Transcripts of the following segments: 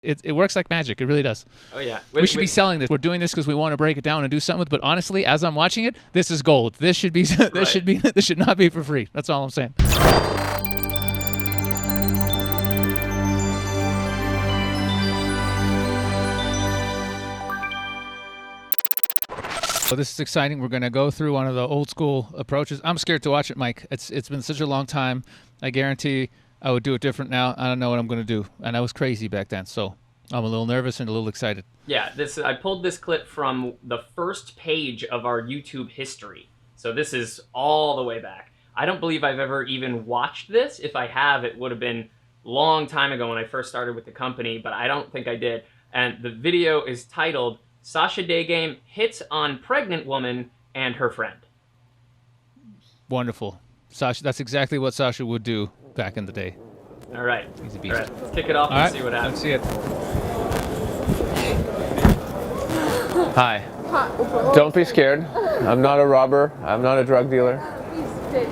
It works like magic. It really does. Oh yeah. We should be selling this. We're doing this because we want to break it down and do something with. But honestly, as I'm watching it, this is gold. This should be. This should not be for free. That's all I'm saying. So this is exciting. We're going to go through one of the old school approaches. I'm scared to watch it, Mike. It's been such a long time. I guarantee I would do it different now. I don't know what I'm going to do. And I was crazy back then, so I'm a little nervous and a little excited. Yeah, I pulled this clip from the first page of our YouTube history. So this is all the way back. I don't believe I've ever even watched this. If I have, it would have been a long time ago when I first started with the company, but I don't think I did. And the video is titled, Sasha Daygame Hits on Pregnant Woman and Her Friend. Wonderful. Sasha, that's exactly what Sasha would do back in the day. All right. He's a beast. All right, let's kick it off and see what happens. Let's see it. Hi. Don't be scared. I'm not a robber. I'm not a drug dealer.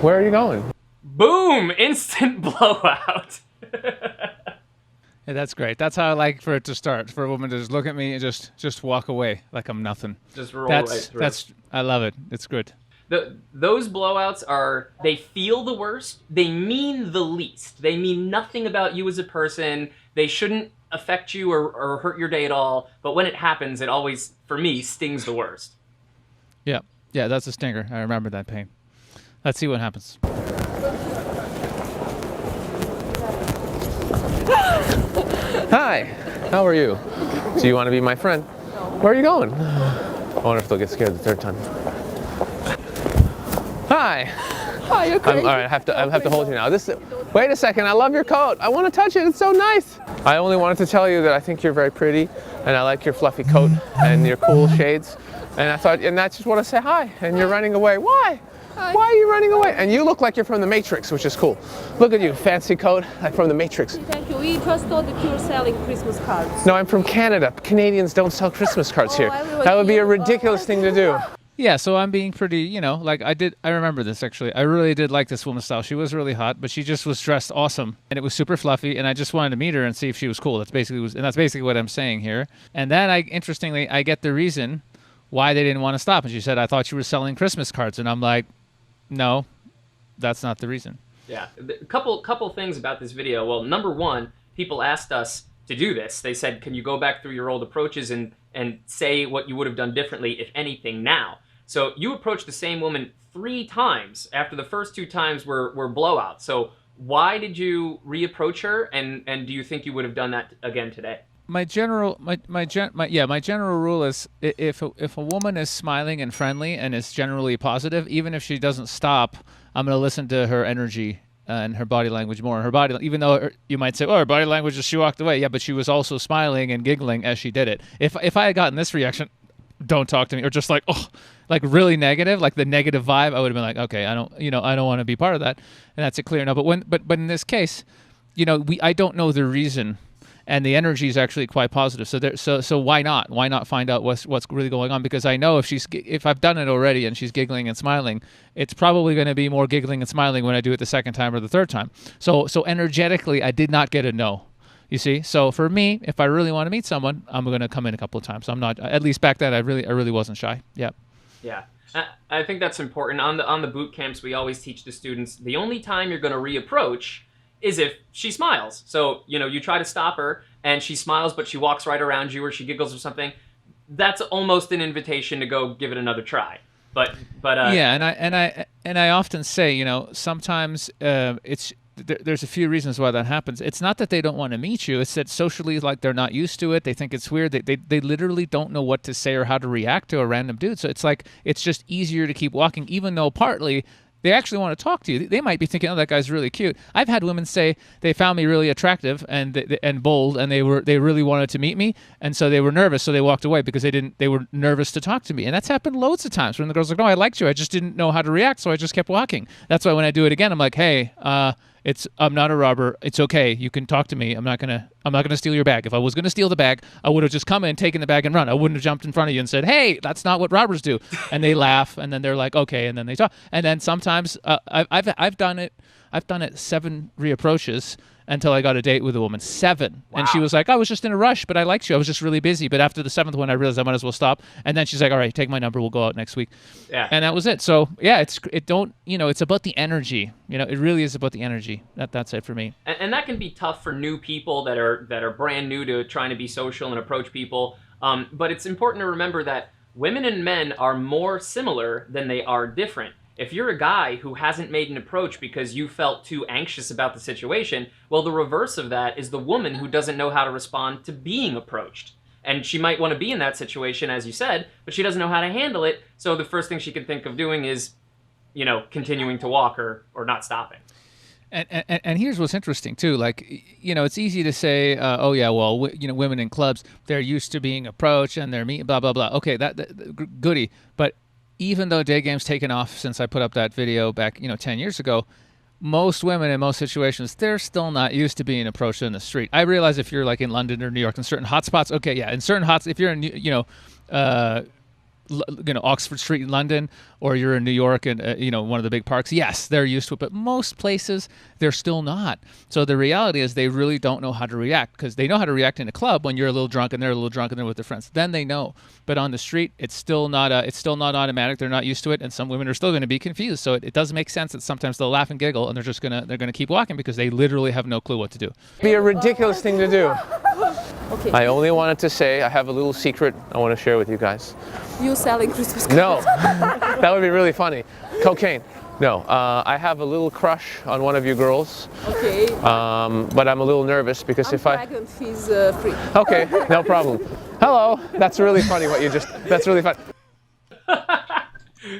Where are you going? Boom! Instant blowout. Yeah, that's great. That's how I like for it to start. For a woman to just look at me and just walk away like I'm nothing. Just roll right through. I love it. It's good. Those blowouts they feel the worst. They mean the least. They mean nothing about you as a person. They shouldn't affect you or hurt your day at all. But when it happens, it always, for me, stings the worst. Yeah. Yeah, that's a stinger. I remember that pain. Let's see what happens. Hi. How are you? Do you want to be my friend? Where are you going? I wonder if they'll get scared the third time. Hi. Hi, you're crazy. All right, I have to hold you now. Wait a second. I love your coat. I want to touch it. It's so nice. I only wanted to tell you that I think you're very pretty, and I like your fluffy coat and your cool shades. And I just want to say hi. And you're running away. Why? Hi. Why are you running away? And you look like you're from the Matrix, which is cool. Look at you, fancy coat, like from the Matrix. Thank you. We just thought that you were selling Christmas cards. No, I'm from Canada. Canadians don't sell Christmas cards here. That would be a ridiculous thing to do. Yeah, so I'm being pretty, like I remember this actually. I really did like this woman's style. She was really hot, but she just was dressed awesome and it was super fluffy and I just wanted to meet her and see if she was cool. That's basically what I'm saying here. And then interestingly, I get the reason why they didn't want to stop. And she said, I thought you were selling Christmas cards. And I'm like, no, that's not the reason. Yeah, a couple things about this video. Well, number one, people asked us to do this. They said, can you go back through your old approaches and say what you would have done differently, if anything, now? So you approached the same woman 3 times after the first 2 times were blowouts. So why did you reapproach her, and do you think you would have done that again today? My general rule is if a woman is smiling and friendly and is generally positive, even if she doesn't stop, I'm going to listen to her energy and her body language more. Her body, even though you might say, "Oh, her body language is she walked away," yeah, but she was also smiling and giggling as she did it. If I had gotten this reaction, don't talk to me, or just like, oh, like really negative, like the negative vibe, I would have been like, okay, I don't want to be part of that, and that's it clear enough. But in this case, I don't know the reason. And the energy is actually quite positive. So why not? Why not find out what's really going on? Because I know if I've done it already and she's giggling and smiling, it's probably going to be more giggling and smiling when I do it the second time or the third time. So energetically, I did not get a no. You see? So for me, if I really want to meet someone, I'm going to come in a couple of times. So I'm not. At least back then, I really wasn't shy. Yeah. Yeah. I think that's important. On the boot camps, we always teach the students the only time you're going to reapproach is if she smiles. So, you try to stop her and she smiles, but she walks right around you or she giggles or something. That's almost an invitation to go give it another try. But yeah, and I often say, sometimes there's a few reasons why that happens. It's not that they don't want to meet you. It's that socially, like, they're not used to it. They think it's weird. They literally don't know what to say or how to react to a random dude. So it's like, it's just easier to keep walking, even though partly they actually want to talk to you. They might be thinking, oh, that guy's really cute. I've had women say they found me really attractive and bold, and they really wanted to meet me, and so they were nervous, so they walked away because they were nervous to talk to me. And that's happened loads of times when the girl's like, no, I liked you, I just didn't know how to react, so I just kept walking. That's why when I do it again, I'm like, hey, I'm not a robber. It's okay. You can talk to me. I'm I'm not going to steal your bag. If I was going to steal the bag, I would have just come in, taken the bag, and run. I wouldn't have jumped in front of you and said, hey, that's not what robbers do. And they laugh, and then they're like, okay, and then they talk. And then sometimes I've done it 7 reapproaches until I got a date with a woman. 7. Wow. And she was like, I was just in a rush, but I liked you. I was just really busy. But after the 7th one, I realized I might as well stop. And then she's like, all right, take my number. We'll go out next week. Yeah. And that was it. So yeah, it's about the energy. It really is about the energy. That's it for me. And that can be tough for new people that are brand new to trying to be social and approach people. But it's important to remember that women and men are more similar than they are different. If you're a guy who hasn't made an approach because you felt too anxious about the situation, well, the reverse of that is the woman who doesn't know how to respond to being approached. And she might want to be in that situation, as you said, but she doesn't know how to handle it. So the first thing she can think of doing is, continuing to walk or not stopping. And here's what's interesting too. Like, it's easy to say, oh yeah, well, women in clubs, they're used to being approached and they're blah blah blah. Okay, that goody. But even though Daygame's taken off since I put up that video back, 10 years ago, most women in most situations, they're still not used to being approached in the street. I realize if you're like in London or New York in certain hotspots, okay, yeah, in certain if you're in, Oxford Street in London, or you're in New York and one of the big parks, yes, they're used to it, but most places they're still not. So the reality is they really don't know how to react, because they know how to react in a club when you're a little drunk and they're a little drunk and they're with their friends. Then they know, but on the street it's still not automatic. They're not used to it, and some women are still going to be confused. So it does make sense that sometimes they'll laugh and giggle and they're gonna keep walking because they literally have no clue what to do. Be a ridiculous thing to do. Okay. I only wanted to say I have a little secret I want to share with you guys. You selling Christmas cards? No, that would be really funny. Cocaine. No, I have a little crush on one of you girls. Okay. But I'm a little nervous because I'm pregnant. He's free. Okay, no problem. Hello. That's really funny that's really funny.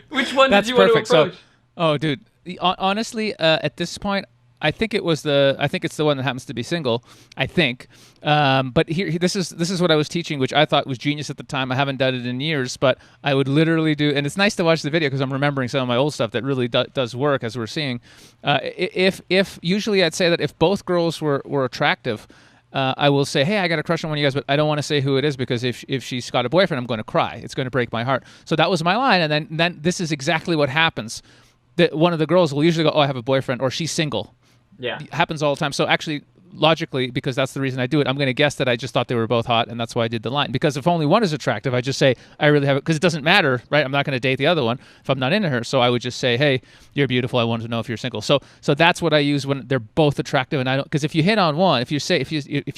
Which one That's did you perfect. want to approach? So, dude, honestly, at this point, I think it's the one that happens to be single. I think, but this is what I was teaching, which I thought was genius at the time. I haven't done it in years, but I would literally do, and it's nice to watch the video because I'm remembering some of my old stuff that really does work, as we're seeing. If usually I'd say that if both girls were attractive, I will say, hey, I got a crush on one of you guys, but I don't want to say who it is because if she's got a boyfriend, I'm going to cry. It's going to break my heart. So that was my line, and then this is exactly what happens. That one of the girls will usually go, oh, I have a boyfriend, or she's single. Yeah. It happens all the time. So actually, logically, because that's the reason I do it, I'm going to guess that I just thought they were both hot, and that's why I did the line. Because if only one is attractive, I just say, I really have it, because it doesn't matter, right? I'm not going to date the other one if I'm not into her. So I would just say, hey, you're beautiful. I wanted to know if you're single. So that's what I use when they're both attractive, and I don't, because if you hit on one, if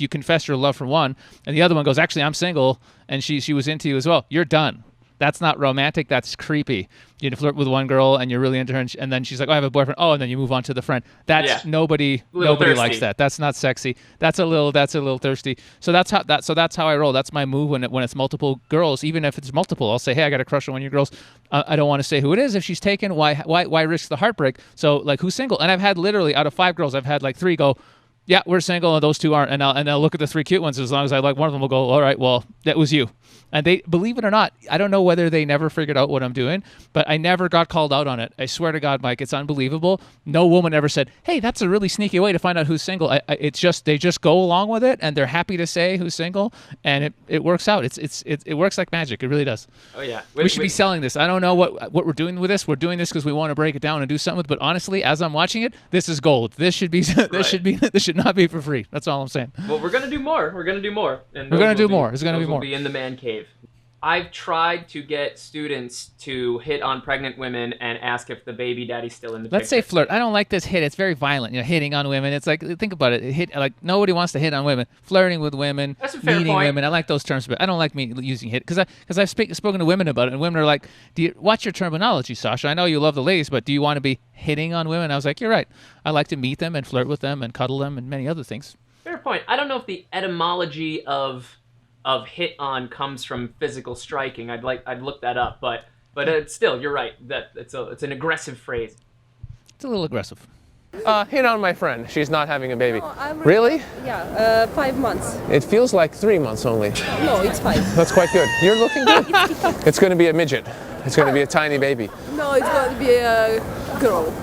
you confess your love for one, and the other one goes, actually, I'm single, and she was into you as well, you're done. That's not romantic. That's creepy. You flirt with one girl and you're really into her, and then she's like, "Oh, I have a boyfriend." Oh, and then you move on to the friend. That's nobody likes that. That's not sexy. That's a little thirsty. So that's how I roll. That's my move when it's multiple girls. Even if it's multiple, I'll say, "Hey, I got a crush on one of your girls." I don't want to say who it is. If she's taken, why risk the heartbreak? So like, who's single? And I've had literally out of 5 girls, I've had like 3 go, yeah, we're single, and those 2 aren't. And I'll look at the 3 cute ones. As long as I like one of them, will go, all right, well, that was you. And they, believe it or not, I don't know whether they never figured out what I'm doing, but I never got called out on it. I swear to God, Mike, it's unbelievable. No woman ever said, hey, that's a really sneaky way to find out who's single. It's just, they just go along with it, and they're happy to say who's single, and it works out. It works like magic. It really does. Oh, yeah. We should be selling this. I don't know what we're doing with this. We're doing this because we want to break it down and do something with it, but honestly, as I'm watching it, this is gold. This should not be for free. That's all I'm saying. Well, we're going to do more. And we're going to do more. It's going to be more. We'll be in the man cave. I've tried to get students to hit on pregnant women and ask if the baby daddy's still in the Let's picture. say flirt. I don't like this hit. It's very violent. Hitting on women. It's like, think about it. Like, nobody wants to hit on women. Flirting with women. That's a fair meeting point. women. I like those terms, but I don't like me using hit because I've spoken to women about it, and women are like, watch your terminology, Sasha. I know you love the ladies, but do you want to be hitting on women? I was like, you're right. I like to meet them and flirt with them and cuddle them and many other things. Fair point. I don't know if the etymology of hit on comes from physical striking. I'd look that up, but still, you're right. That it's an aggressive phrase. It's a little aggressive. Hit on my friend. She's not having a baby. No, I'm Really? Yeah, 5 months. It feels like 3 months only. No, it's 5. That's quite good. You're looking good. It's going to be a midget. It's going to be a tiny baby. No, it's going to be a girl.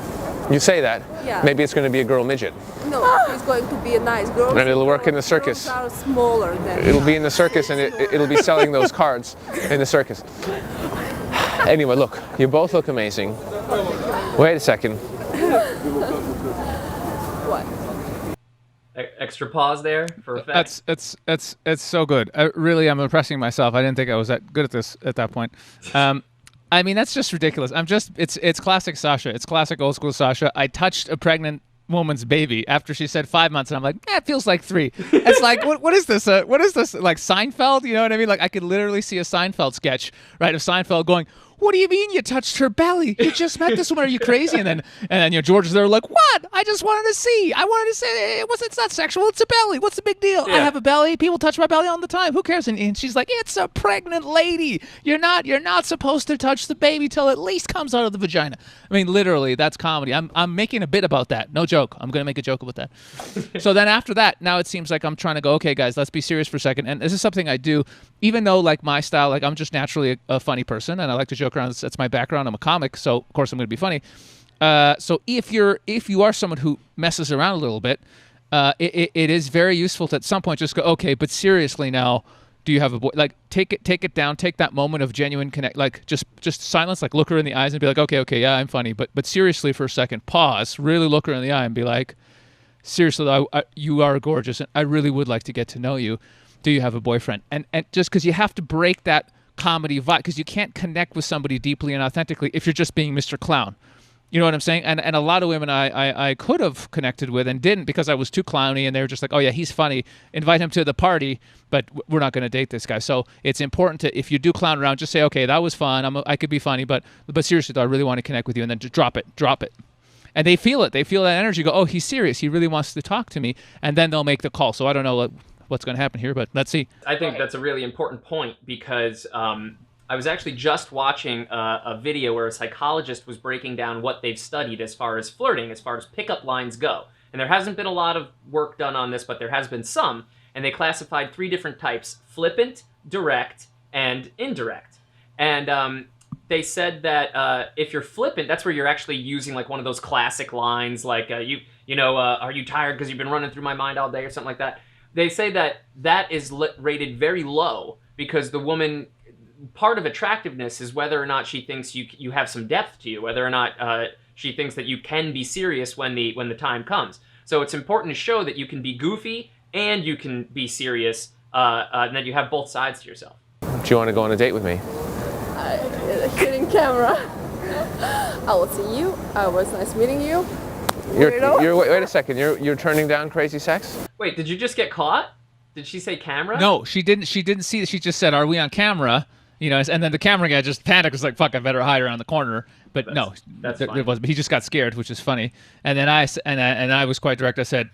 You say that. Yeah. Maybe it's going to be a girl midget. No, she's going to be a nice girl. And it'll work in the circus. Girls are smaller than. It'll be in the circus, and it'll be selling those cards in the circus. Anyway, look, you both look amazing. Wait a second. What? Extra pause there for effect. It's so good. I'm impressing myself. I didn't think I was that good at this at that point. I mean, that's just ridiculous. It's classic Sasha. It's classic old school Sasha. I touched a pregnant woman's baby after she said 5 months, and I'm like, it feels like 3. It's like, what is this? What is this? Like Seinfeld? You know what I mean? Like I could literally see a Seinfeld sketch, right? Of Seinfeld going, "What do you mean you touched her belly? You just met this woman. Are you crazy?" And then George is there like, "What? I just wanted to see. I wanted to say it's not sexual. It's a belly. What's the big deal? Yeah. I have a belly. People touch my belly all the time. Who cares?" And she's like, "It's a pregnant lady. You're not supposed to touch the baby till it at least comes out of the vagina." I mean, literally, that's comedy. I'm making a bit about that. No joke. I'm gonna make a joke about that. So then after that, now it seems like I'm trying to go, okay, guys, let's be serious for a second. And this is something I do, even though like my style, like I'm just naturally a funny person, and I like to joke around. That's my background. I'm a comic, so of course I'm going to be funny. So if you are someone who messes around a little bit, it is very useful to at some point just go, okay, but seriously now, do you have a boy? Like take it down, take that moment of genuine connect, like just silence, like look her in the eyes and be like, okay, yeah, I'm funny, but seriously for a second, pause, really look her in the eye and be like, seriously, you are gorgeous, and I really would like to get to know you. Do you have a boyfriend? And just because you have to break that comedy vibe, because you can't connect with somebody deeply and authentically if you're just being Mr. Clown. You know what I'm saying? And a lot of women I could have connected with and didn't because I was too clowny, and they were just like, oh yeah, he's funny. Invite him to the party, but we're not going to date this guy. So it's important to, if you do clown around, just say, okay, that was fun. I could be funny, but seriously though, I really want to connect with you, and then just drop it. And they feel it. They feel that energy. Go, oh, he's serious. He really wants to talk to me, and then they'll make the call. So I don't know what's going to happen here, but let's see. I think that's a really important point because I was actually just watching a video where a psychologist was breaking down what they've studied as far as flirting, as far as pickup lines go. And there hasn't been a lot of work done on this, but there has been some. And they classified 3 different types: flippant, direct, and indirect. And they said that if you're flippant, that's where you're actually using like one of those classic lines, like are you tired because you've been running through my mind all day or something like that. They say that is rated very low because the woman, part of attractiveness is whether or not she thinks you have some depth to you, whether or not she thinks that you can be serious when the time comes. So it's important to show that you can be goofy and you can be serious, and that you have both sides to yourself. Do you want to go on a date with me? Shooting camera. I will see you. It was nice meeting you. Wait a second. You're turning down crazy sex? Wait, did you just get caught? Did she say camera? No, she didn't see that. She just said, "Are we on camera?" You know, and then the camera guy just panicked. Was like, "Fuck, I better hide around the corner." But that's it wasn't. But he just got scared, which is funny. And then I was quite direct. I said,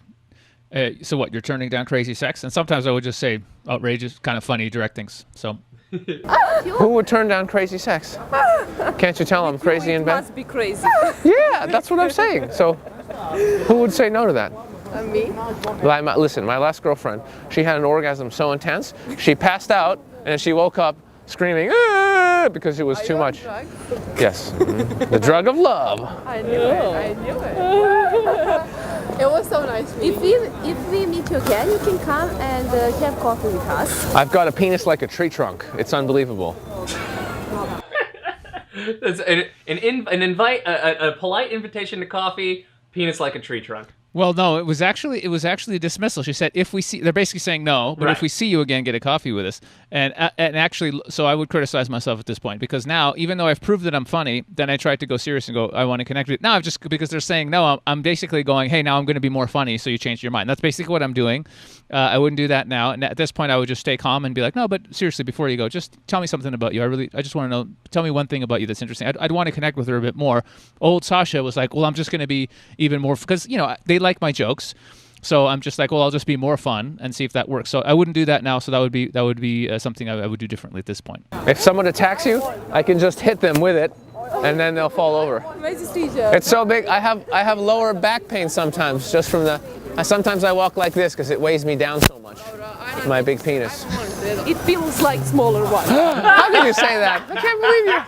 "So what? You're turning down crazy sex?" And sometimes I would just say outrageous, kind of funny, direct things. So. Who would turn down crazy sex? Can't you tell I'm crazy in bed? Must be crazy. Yeah, that's what I'm saying. So, who would say no to that? Me? Listen, my last girlfriend, she had an orgasm so intense, she passed out and she woke up screaming because it was too much. Drug? Yes, the drug of love. I knew it. It was so nice meeting you. If we meet you again, you can come and have coffee with us. I've got a penis like a tree trunk. It's unbelievable. That's a polite invitation to coffee, penis like a tree trunk. Well, no, it was actually a dismissal. She said, if we see, they're basically saying no, but right. If we see you again, get a coffee with us. And actually, so I would criticize myself at this point because now, even though I've proved that I'm funny, then I tried to go serious and go, I want to connect with you. Now, because they're saying no, I'm basically going, hey, now I'm going to be more funny, so you changed your mind. That's basically what I'm doing. I wouldn't do that now. And at this point, I would just stay calm and be like, no, but seriously, before you go, just tell me something about you. I just want to know, tell me one thing about you that's interesting. I'd want to connect with her a bit more. Old Sasha was like, well, I'm just going to be even more, because, they like my jokes. So I'm just like, well, I'll just be more fun and see if that works. So I wouldn't do that now. So that would be something I would do differently at this point. If someone attacks you, I can just hit them with it, and then they'll fall over. It's so big. I have lower back pain sometimes just from the. Sometimes I walk like this because it weighs me down so much. My big penis. It feels like smaller one. How can you say that? I can't believe you.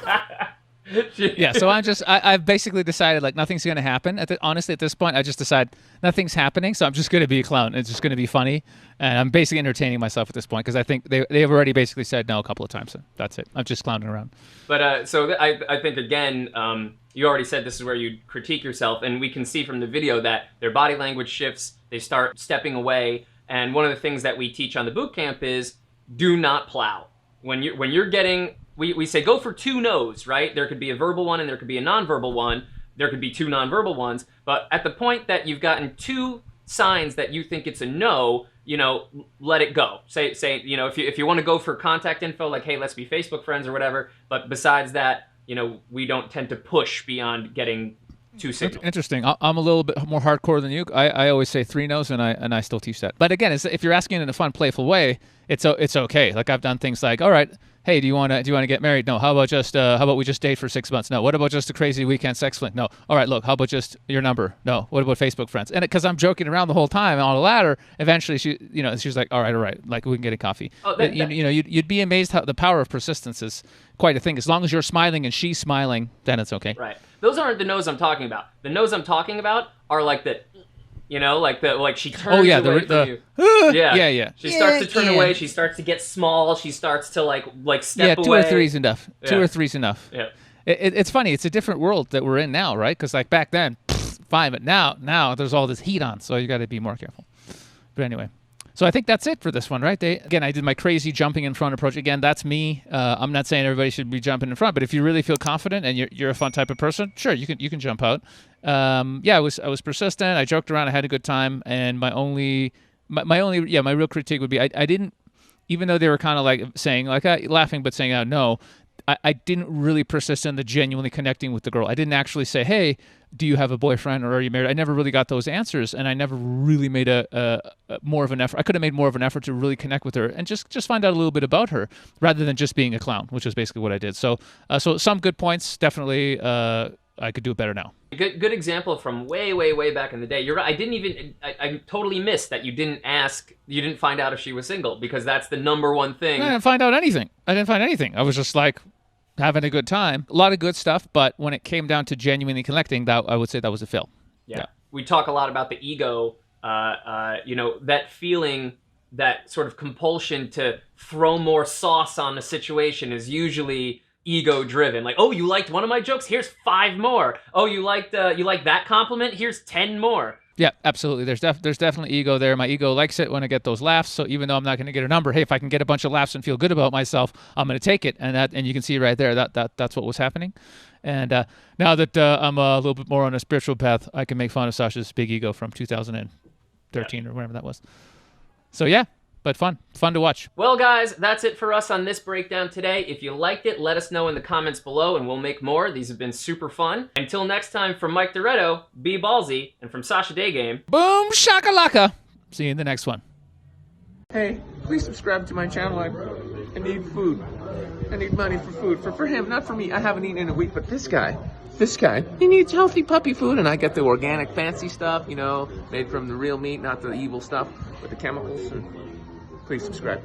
Yeah, so I've basically decided like nothing's going to happen. Honestly, at this point, I just decide nothing's happening, so I'm just going to be a clown. It's just going to be funny, and I'm basically entertaining myself at this point because I think they've already basically said no a couple of times. So that's it. I'm just clowning around. But I think again, you already said this is where you critique yourself, and we can see from the video that their body language shifts. They start stepping away, and one of the things that we teach on the boot camp is do not plow. When you're getting we say go for 2 no's, right? There could be a verbal one and there could be a nonverbal one. There could be 2 nonverbal ones. But at the point that you've gotten 2 signs that you think it's a no, let it go. Say if you want to go for contact info, like, hey, let's be Facebook friends or whatever. But besides that, we don't tend to push beyond getting 2 signals. Interesting. I'm a little bit more hardcore than you. I always say 3 no's, and I still teach that. But again, if you're asking in a fun, playful way, it's okay. Like I've done things like, all right, hey, do you want to get married? No. How about we just date for 6 months? No. What about just a crazy weekend sex fling? No. All right, look, how about just your number? No. What about Facebook friends? And because I'm joking around the whole time on the ladder, eventually she's like, all right, like we can get a coffee. Oh, you'd be amazed how the power of persistence is quite a thing. As long as you're smiling and she's smiling, then it's okay. Right. Those aren't the no's I'm talking about. The no's I'm talking about are like the, like she turns away from you. Yeah. She starts to turn away. She starts to get small. She starts to like step away. 2 or 3's enough. Yeah. 2 or 3's enough. Yeah. It's funny. It's a different world that we're in now, right? Because like back then, fine, but now there's all this heat on, so you got to be more careful. But anyway. So I think that's it for this one, right? Again, I did my crazy jumping in front approach. Again, that's me. I'm not saying everybody should be jumping in front, but if you really feel confident and you're a fun type of person, sure, you can jump out. I was persistent. I joked around. I had a good time. And my real critique would be I didn't, even though they were kind of like saying like laughing but saying no. I didn't really persist in the genuinely connecting with the girl. I didn't actually say, hey, do you have a boyfriend or are you married? I never really got those answers, and I never really made a more of an effort. I could have made more of an effort to really connect with her and just find out a little bit about her rather than just being a clown, which is basically what I did. So some good points, definitely. I could do it better now. Good example from way back in the day. You're right. I totally missed that you didn't find out if she was single, because that's the number one thing. I didn't find out anything. I was just like having a good time. A lot of good stuff, but when it came down to genuinely connecting, I would say that was a fail. Yeah. We talk a lot about the ego, that feeling, that sort of compulsion to throw more sauce on the situation is usually ego driven. Like, oh, you liked one of my jokes? Here's 5 more. Oh, you liked that compliment? Here's 10 more. Yeah, absolutely. There's definitely ego there. My ego likes it when I get those laughs. So even though I'm not going to get a number, hey, if I can get a bunch of laughs and feel good about myself, I'm going to take it. And you can see right there that's what was happening. And now that I'm a little bit more on a spiritual path, I can make fun of Sasha's big ego from 2013 or whatever that was. So yeah. But fun to watch. Well, guys, that's it for us on this breakdown today. If you liked it, let us know in the comments below, and we'll make more. These have been super fun. Until next time, from Mike Doretto, be ballsy, and from Sasha Daygame, boom shakalaka. See you in the next one. Hey, please subscribe to my channel. I need food. I need money for food. For him, not for me. I haven't eaten in a week, but this guy, he needs healthy puppy food, and I get the organic fancy stuff, made from the real meat, not the evil stuff with the chemicals. Please subscribe.